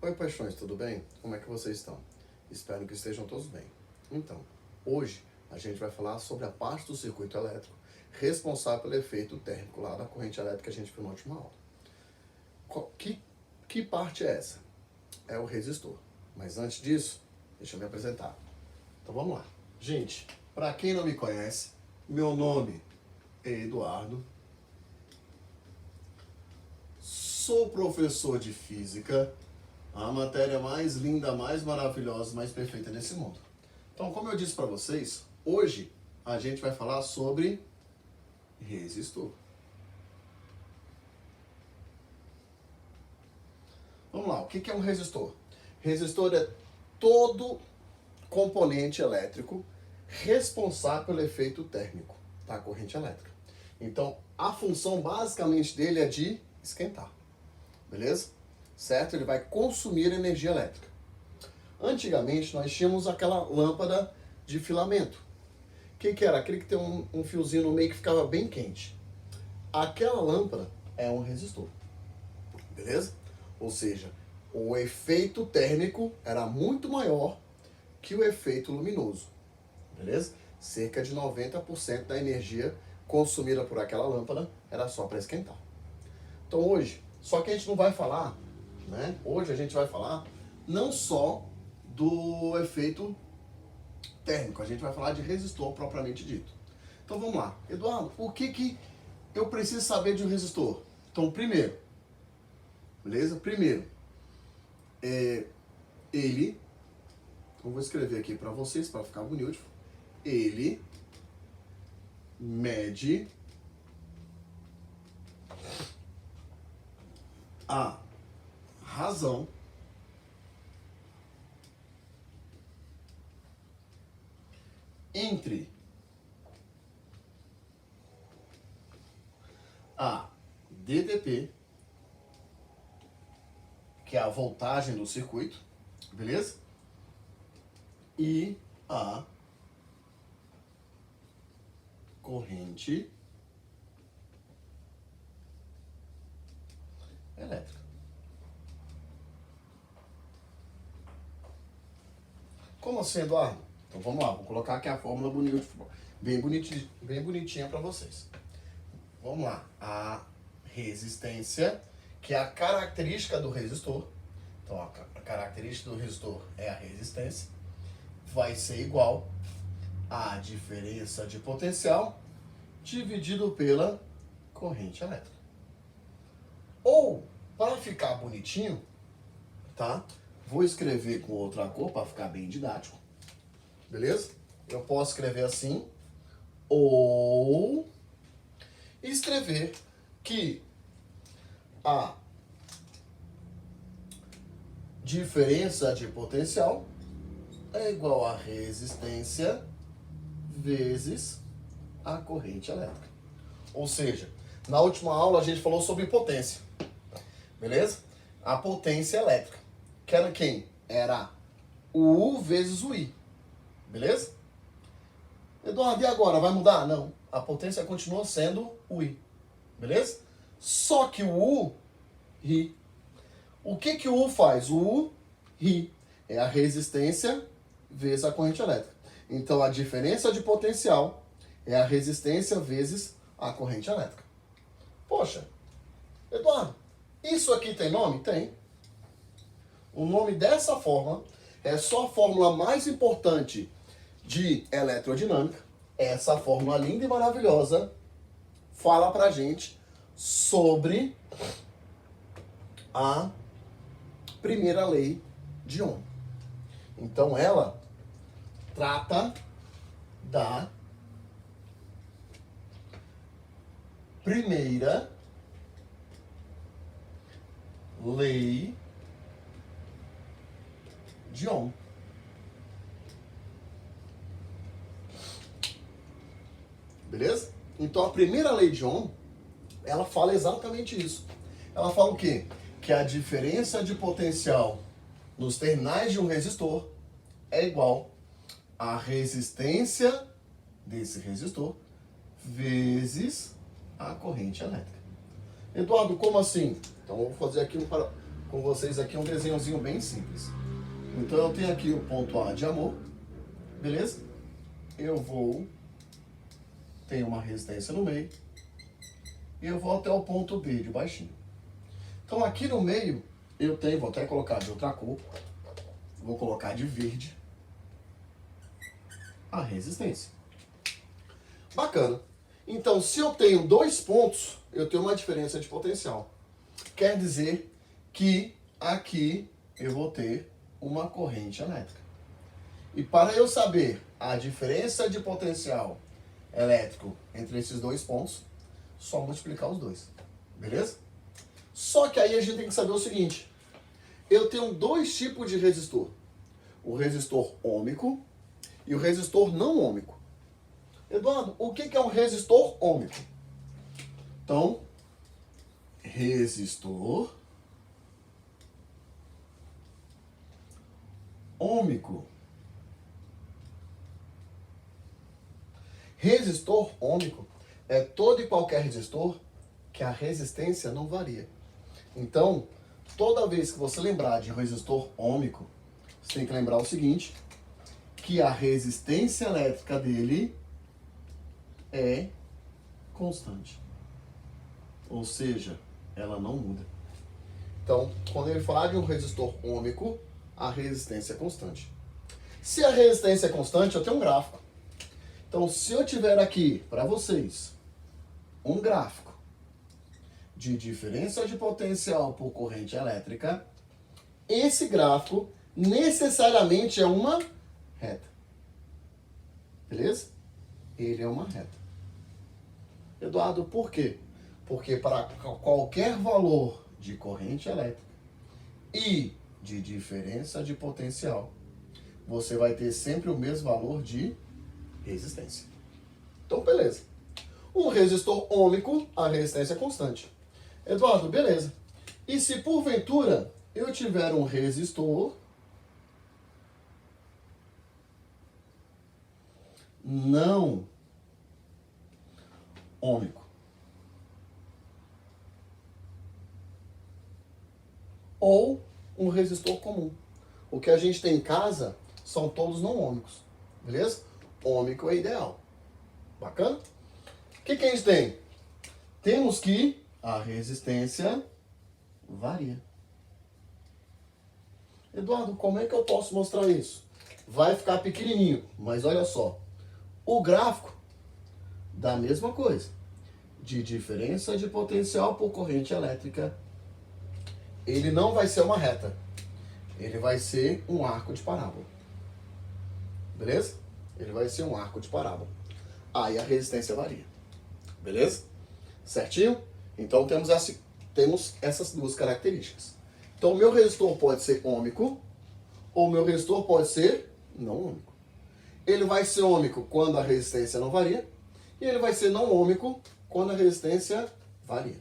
Oi, paixões, tudo bem? Como é que vocês estão? Espero que estejam todos bem. Então, hoje a gente vai falar sobre a parte do circuito elétrico responsável pelo efeito térmico lá da corrente elétrica que a gente viu na última aula. Que parte é essa? É o resistor. Mas antes disso, deixa eu me apresentar. Então vamos lá. Gente, para quem não me conhece, meu nome é Eduardo. Sou professor de física, a matéria mais linda, mais maravilhosa, mais perfeita desse mundo. Então, como eu disse para vocês, hoje a gente vai falar sobre resistor. Vamos lá, o que é um resistor? Resistor é todo componente elétrico responsável pelo efeito térmico da corrente elétrica. Então, a função basicamente dele é de esquentar, beleza? Certo? Ele vai consumir energia elétrica. Antigamente, nós tínhamos aquela lâmpada de filamento. O que era? Aquele que tem um fiozinho no meio que ficava bem quente. Aquela lâmpada é um resistor, beleza? Ou seja, o efeito térmico era muito maior que o efeito luminoso, beleza? Cerca de 90% da energia consumida por aquela lâmpada era só para esquentar. Então hoje, só que a gente não vai falar, né? Hoje a gente vai falar não só do efeito térmico, a gente vai falar de resistor propriamente dito. Então vamos lá. Eduardo, o que eu preciso saber de um resistor? Então primeiro, beleza? Primeiro, ele, eu vou escrever aqui para vocês, para ficar bonito, ele mede a razão entre a DDP, que é a voltagem do circuito, beleza? E a corrente elétrica. Como assim, Eduardo? Então vamos lá, vou colocar aqui a fórmula bonita, bem bonitinha para vocês. Vamos lá, a resistência, que é a característica do resistor. Então a característica do resistor é a resistência, vai ser igual a diferença de potencial dividido pela corrente elétrica. Ou, para ficar bonitinho, tá? Vou escrever com outra cor para ficar bem didático. Beleza? Eu posso escrever assim, ou escrever que a diferença de potencial é igual a resistência vezes a corrente elétrica. Ou seja, na última aula a gente falou sobre potência, beleza? A potência elétrica, que era quem? Era o U vezes o I, beleza? Eduardo, e agora? Vai mudar? Não, a potência continua sendo o I, beleza? Só que o U ri. O que o U faz? O U ri. É a resistência vezes a corrente elétrica. Então, a diferença de potencial é a resistência vezes a corrente elétrica. Poxa, Eduardo, isso aqui tem nome? Tem. O nome dessa fórmula é só a fórmula mais importante de eletrodinâmica. Essa fórmula linda e maravilhosa fala pra gente sobre a primeira lei de Ohm. Então ela trata da primeira lei de Ohm. Beleza? Então a primeira lei de Ohm, ela fala exatamente isso. Ela fala o quê? Que a diferença de potencial nos terminais de um resistor é igual à resistência desse resistor vezes a corrente elétrica. Eduardo, como assim? Então, vou fazer aqui com vocês aqui um desenhozinho bem simples. Então eu tenho aqui o ponto A de amor, beleza? Eu vou, tenho uma resistência no meio, e eu vou até o ponto B de baixinho. Então aqui no meio eu tenho, vou até colocar de outra cor, vou colocar de verde, a resistência. Bacana. Então se eu tenho dois pontos, eu tenho uma diferença de potencial. Quer dizer que aqui eu vou ter uma corrente elétrica. E para eu saber a diferença de potencial elétrico entre esses dois pontos, só multiplicar os dois. Beleza? Só que aí a gente tem que saber o seguinte. Eu tenho dois tipos de resistor. O resistor ôhmico e o resistor não ôhmico. Eduardo, o que é um resistor ôhmico? Então, resistor ôhmico. Resistor ôhmico é todo e qualquer resistor que a resistência não varia. Então, toda vez que você lembrar de resistor ôhmico, você tem que lembrar o seguinte, que a resistência elétrica dele é constante. Ou seja, ela não muda. Então, quando ele falar de um resistor ôhmico, a resistência é constante. Se a resistência é constante, eu tenho um gráfico. Então, se eu tiver aqui para vocês um gráfico de diferença de potencial por corrente elétrica, esse gráfico necessariamente é uma reta. Beleza? Ele é uma reta. Eduardo, por quê? Porque para qualquer valor de corrente elétrica e de diferença de potencial, você vai ter sempre o mesmo valor de resistência. Então, beleza. Um resistor ôhmico, a resistência é constante. Eduardo, beleza. E se porventura eu tiver um resistor não ôhmico, ou um resistor comum. O que a gente tem em casa são todos não ôhmicos, beleza? Ôhmico é ideal. Bacana? O que a gente tem? Temos que a resistência varia. Eduardo, como é que eu posso mostrar isso? Vai ficar pequenininho, mas olha só. O gráfico dá a mesma coisa. De diferença de potencial por corrente elétrica, ele não vai ser uma reta. Ele vai ser um arco de parábola. Beleza? Ele vai ser um arco de parábola. Aí a resistência varia. Beleza? Certinho? Então temos essas duas características. Então o meu resistor pode ser ôhmico ou o meu resistor pode ser não ôhmico. Ele vai ser ôhmico quando a resistência não varia e ele vai ser não ôhmico quando a resistência varia.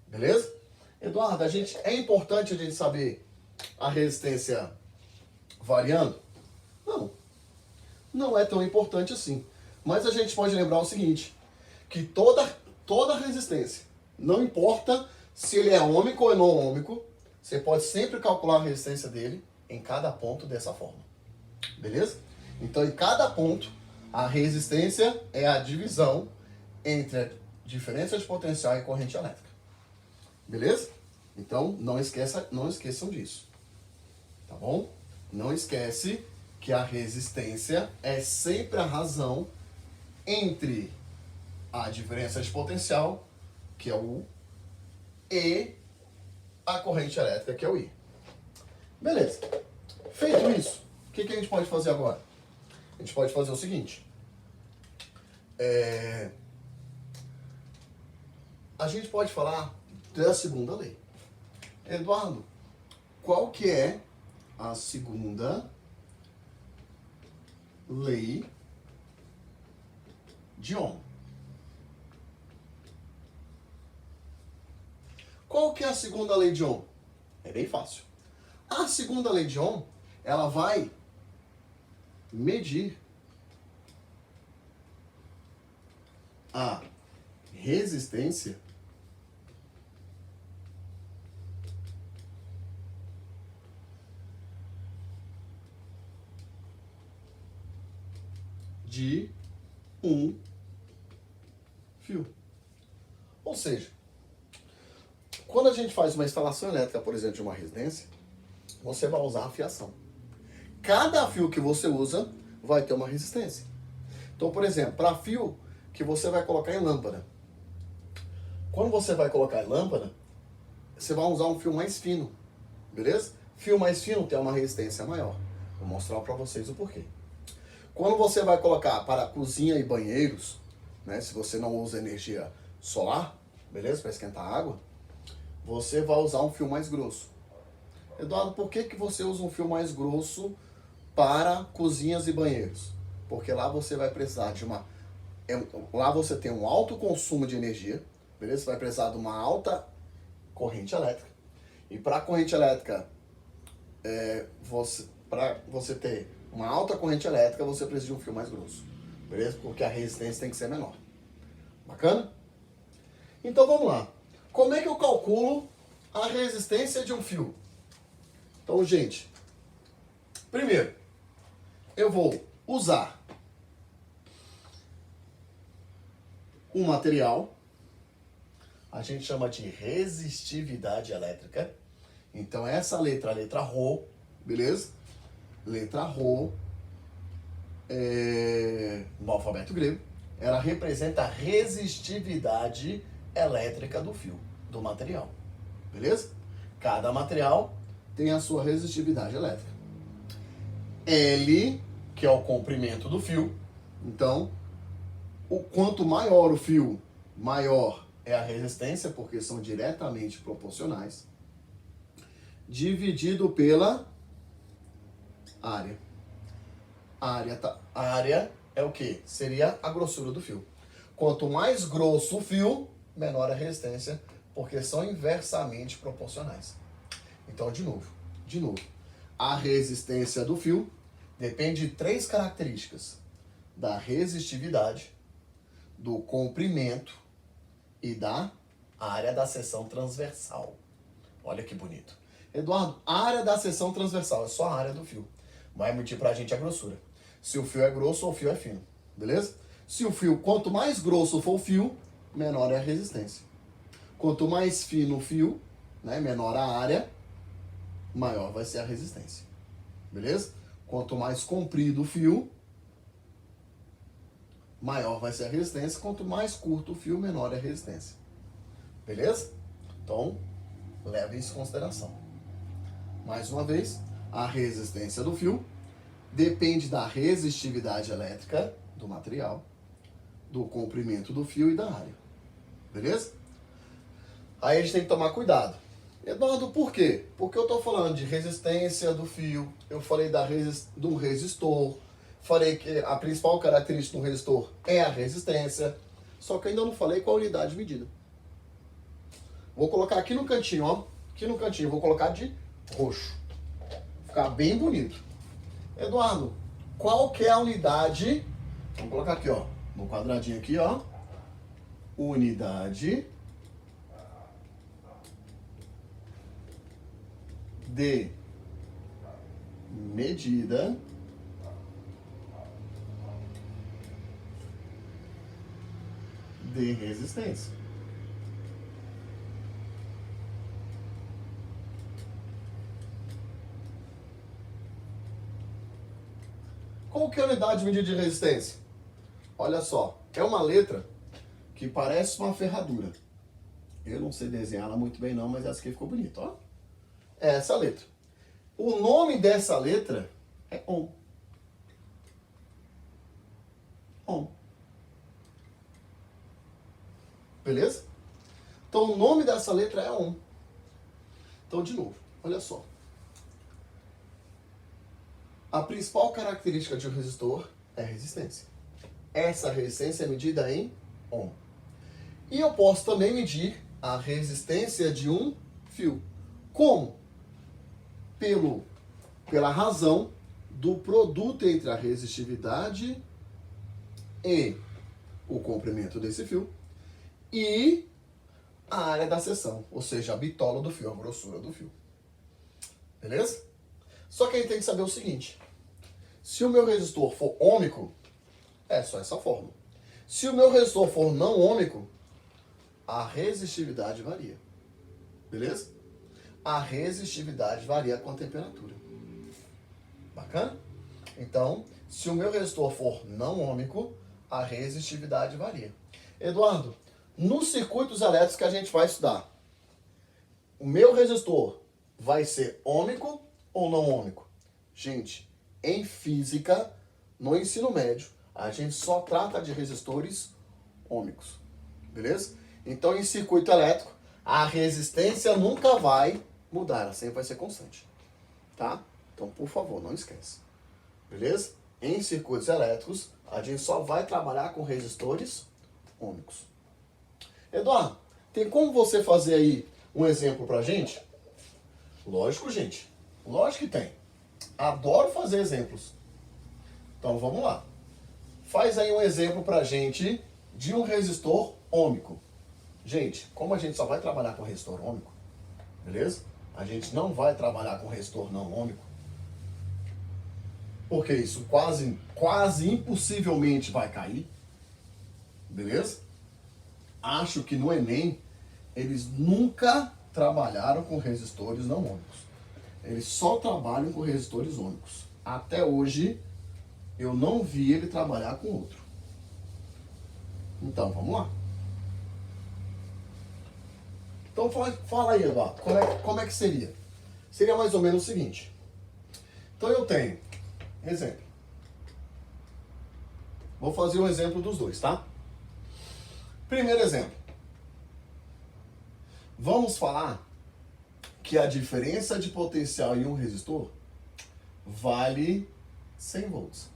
Beleza? Eduardo, é importante a gente saber a resistência variando? Não. Não é tão importante assim. Mas a gente pode lembrar o seguinte, que toda resistência, não importa se ele é ôhmico ou não ôhmico, você pode sempre calcular a resistência dele em cada ponto dessa forma. Beleza? Então, em cada ponto, a resistência é a divisão entre a diferença de potencial e corrente elétrica. Beleza? Então, não esqueçam disso. Tá bom? Não esquece que a resistência é sempre a razão entre a diferença de potencial, que é o U, e a corrente elétrica, que é o I. Beleza. Feito isso, o que a gente pode fazer agora? A gente pode fazer o seguinte. A gente pode falar da segunda lei. Eduardo, qual que é a segunda lei de Ohm? Qual que é a segunda lei de Ohm? É bem fácil. A segunda lei de Ohm, ela vai medir a resistência de um fio. Ou seja, quando a gente faz uma instalação elétrica, por exemplo, de uma residência, você vai usar a fiação. Cada fio que você usa vai ter uma resistência. Então, por exemplo, para fio que você vai colocar em lâmpada. Quando você vai colocar em lâmpada, você vai usar um fio mais fino, beleza? Fio mais fino tem uma resistência maior. Vou mostrar para vocês o porquê. Quando você vai colocar para cozinha e banheiros, né, se você não usa energia solar, beleza? Para esquentar água, você vai usar um fio mais grosso. Eduardo, por que você usa um fio mais grosso para cozinhas e banheiros? Porque lá você vai precisar de uma... lá você tem um alto consumo de energia, beleza? Você vai precisar de uma alta corrente elétrica. E para a corrente elétrica, para você ter uma alta corrente elétrica, você precisa de um fio mais grosso, beleza? Porque a resistência tem que ser menor. Bacana? Então vamos lá. Como é que eu calculo a resistência de um fio? Então, gente, primeiro, eu vou usar um material, a gente chama de resistividade elétrica. Então, essa letra, a letra Rho, beleza? Letra Rho, no alfabeto grego, ela representa a resistividade elétrica do fio, do material, beleza? Cada material tem a sua resistividade elétrica. L, que é o comprimento do fio. Então, quanto maior o fio, maior é a resistência, porque são diretamente proporcionais, dividido pela área. A área é o que? Seria a grossura do fio. Quanto mais grosso o fio, menor a resistência, porque são inversamente proporcionais. Então, de novo, a resistência do fio depende de três características: da resistividade, do comprimento e da área da seção transversal. Olha que bonito. Eduardo, a área da seção transversal é só a área do fio. Vai medir pra gente a grossura. Se o fio é grosso ou o fio é fino, beleza? Se o fio, quanto mais grosso for o fio, menor é a resistência. Quanto mais fino o fio, né, menor a área, maior vai ser a resistência. Beleza? Quanto mais comprido o fio, maior vai ser a resistência. Quanto mais curto o fio, menor é a resistência. Beleza? Então, leve isso em consideração. Mais uma vez, a resistência do fio depende da resistividade elétrica do material, do comprimento do fio e da área. Beleza? Aí a gente tem que tomar cuidado. Eduardo, por quê? Porque eu estou falando de resistência do fio, eu falei de um resistor, falei que a principal característica do resistor é a resistência, só que eu ainda não falei qual a unidade de medida. Vou colocar aqui no cantinho, ó. Aqui no cantinho, vou colocar de roxo. Ficar bem bonito. Eduardo, qual que é a unidade? Vamos colocar aqui, ó. No quadradinho aqui, ó. Unidade de medida de resistência. Qual que é a unidade de medida de resistência? Olha só, é uma letra que parece uma ferradura. Eu não sei desenhar ela muito bem não, mas essa aqui ficou bonita, ó. É essa letra. O nome dessa letra é Ohm. Ohm. Beleza? Então o nome dessa letra é Ohm. Então, de novo, olha só. A principal característica de um resistor é a resistência. Essa resistência é medida em Ohm. E eu posso também medir a resistência de um fio. Como? Pela razão do produto entre a resistividade e o comprimento desse fio e a área da seção, ou seja, a bitola do fio, a grossura do fio. Beleza? Só que aí tem que saber o seguinte: se o meu resistor for ômico, É só essa fórmula. Se o meu resistor for não ôhmico, a resistividade varia. Beleza? A resistividade varia com a temperatura. Bacana? Então, se o meu resistor for não ôhmico, a resistividade varia. Eduardo, nos circuitos elétricos que a gente vai estudar, o meu resistor vai ser ôhmico ou não ôhmico? Gente, em física, no ensino médio, a gente só trata de resistores ôhmicos. Beleza? Então, em circuito elétrico, a resistência nunca vai mudar, ela sempre vai ser constante. Tá? Então, por favor, não esquece. Beleza? Em circuitos elétricos, a gente só vai trabalhar com resistores ôhmicos. Eduardo, tem como você fazer aí um exemplo pra gente? Lógico, gente. Lógico que tem. Adoro fazer exemplos. Então, vamos lá. Faz aí um exemplo pra gente de um resistor ôhmico. Gente, como a gente só vai trabalhar com resistor ôhmico, beleza? A gente não vai trabalhar com resistor não ôhmico, porque isso quase impossivelmente vai cair, beleza? Acho que no Enem eles nunca trabalharam com resistores não ôhmicos. Eles só trabalham com resistores ôhmicos. Até hoje eu não vi ele trabalhar com outro. Então, vamos lá. Então fala aí, Eduardo, como é que seria? Seria mais ou menos o seguinte. Então eu tenho, exemplo. Vou fazer um exemplo dos dois, tá? Primeiro exemplo. Vamos falar que a diferença de potencial em um resistor vale 100 volts.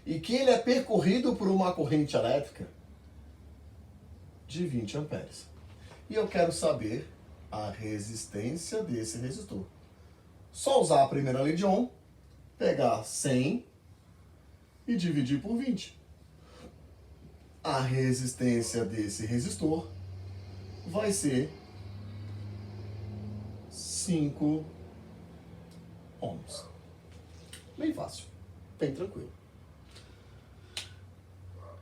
E que ele é percorrido por uma corrente elétrica de 20 amperes. E eu quero saber a resistência desse resistor. Só usar a primeira lei de Ohm, pegar 100 e dividir por 20. A resistência desse resistor vai ser 5 ohms. Bem fácil, bem tranquilo.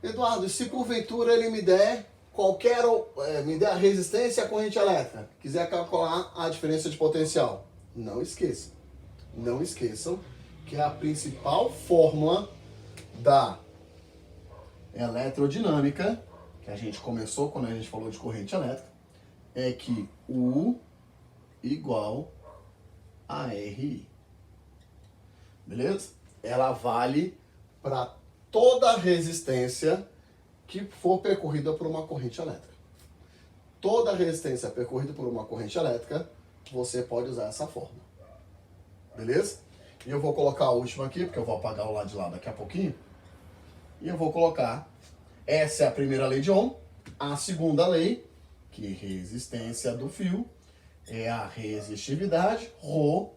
Eduardo, se porventura ele me der me der a resistência à corrente elétrica, quiser calcular a diferença de potencial, não esqueçam que a principal fórmula da eletrodinâmica, que a gente começou quando a gente falou de corrente elétrica, é que U igual a RI. Beleza? Ela vale para toda resistência que for percorrida por uma corrente elétrica. Toda resistência percorrida por uma corrente elétrica, você pode usar essa fórmula. Beleza? E eu vou colocar a última aqui, porque eu vou apagar o lado de lá daqui a pouquinho. E eu vou colocar, essa é a primeira lei de Ohm, a segunda lei, que resistência do fio, é a resistividade, Rho,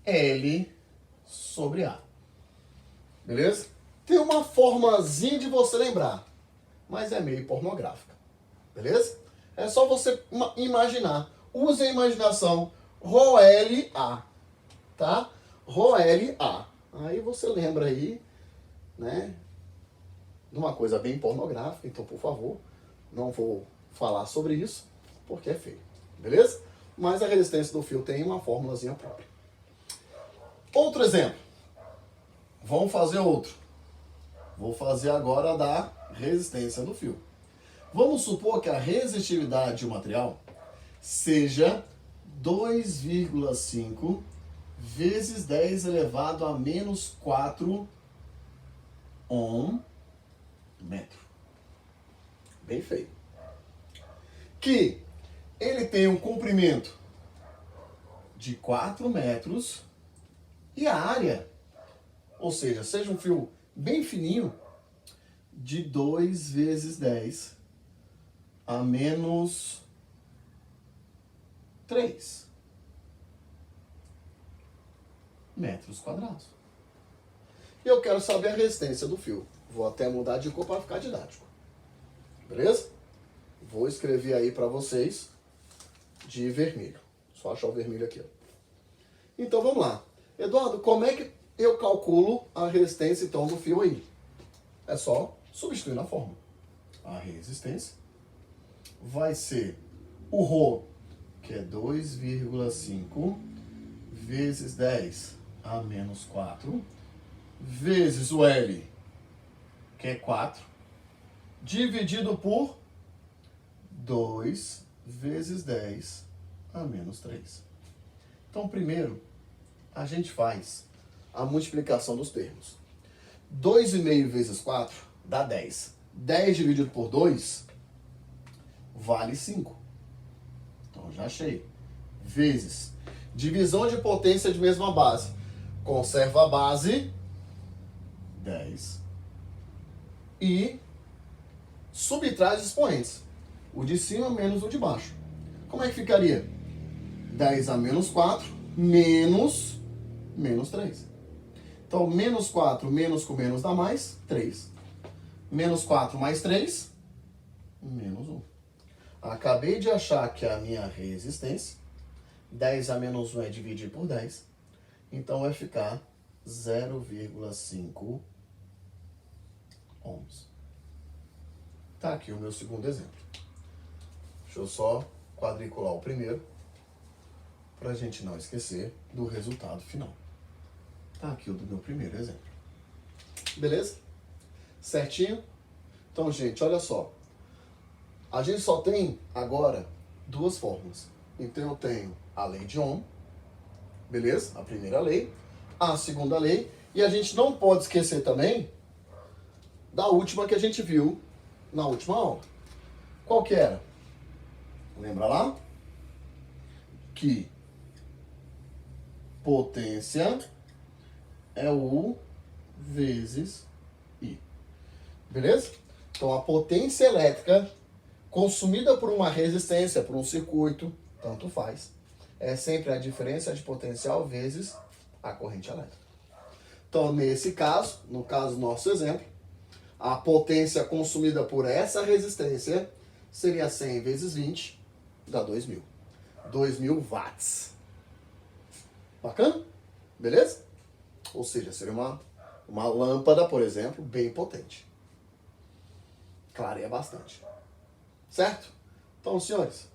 L sobre A. Beleza? Tem uma formazinha de você lembrar, mas é meio pornográfica. Beleza? É só você imaginar. Use a imaginação. Rho-L-A. Tá? Rho-L-A. Aí você lembra aí, né? De uma coisa bem pornográfica. Então, por favor, não vou falar sobre isso, porque é feio. Beleza? Mas a resistência do fio tem uma fórmulazinha própria. Outro exemplo. Vamos fazer outro. Vou fazer agora da resistência do fio. Vamos supor que a resistividade de um material seja 2,5 vezes 10 elevado a menos 4 ohm metro. Bem feio. Que ele tem um comprimento de 4 metros e a área, ou seja um fio bem fininho, de 2 vezes 10 a menos 3 metros quadrados. E eu quero saber a resistência do fio. Vou até mudar de cor para ficar didático. Beleza? Vou escrever aí para vocês de vermelho. Só achar o vermelho aqui, ó. Então vamos lá. Eduardo, como é que eu calculo a resistência então do fio aí? É só substituir na fórmula. A resistência vai ser o ρ, que é 2,5 vezes 10 a menos 4, vezes o L, que é 4, dividido por 2 vezes 10 a menos 3. Então, primeiro, a gente faz a multiplicação dos termos. 2,5 vezes 4 dá 10. 10 dividido por 2 vale 5. Então, já achei. Vezes. Divisão de potência de mesma base. Conserva a base, 10. E subtrai os expoentes. O de cima menos o de baixo. Como é que ficaria? 10 a menos 4 menos 3. Então, menos 4 menos com menos dá mais 3. Menos 4 mais 3, menos 1. Acabei de achar que a minha resistência, 10 a menos 1 é dividir por 10. Então, vai ficar 0,5 ohms. Tá aqui o meu segundo exemplo. Deixa eu só quadricular o primeiro, para a gente não esquecer do resultado final. Tá aqui o do meu primeiro exemplo. Beleza? Certinho? Então, gente, olha só. A gente só tem agora duas fórmulas. Então, eu tenho a lei de Ohm, beleza? A primeira lei. A segunda lei. E a gente não pode esquecer também da última que a gente viu na última aula. Qual que era? Lembra lá? Que potência é U vezes I. Beleza? Então, a potência elétrica consumida por uma resistência, por um circuito, tanto faz, é sempre a diferença de potencial vezes a corrente elétrica. Então, nesse caso, no caso do nosso exemplo, a potência consumida por essa resistência seria 100 vezes 20, dá 2.000. 2.000 watts. Bacana? Beleza? Ou seja, seria uma lâmpada, por exemplo, bem potente. Clareia bastante. Certo? Então, senhores,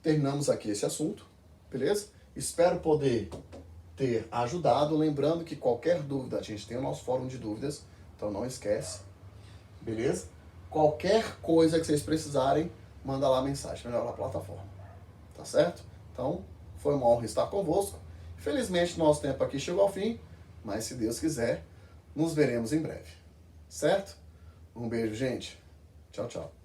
terminamos aqui esse assunto, beleza? Espero poder ter ajudado. Lembrando que qualquer dúvida, a gente tem o nosso fórum de dúvidas, então não esquece, beleza? Qualquer coisa que vocês precisarem, manda lá a mensagem, melhor na plataforma, tá certo? Então, foi uma honra estar convosco. Infelizmente, nosso tempo aqui chegou ao fim, mas se Deus quiser, nos veremos em breve, certo? Um beijo, gente. Tchau, tchau.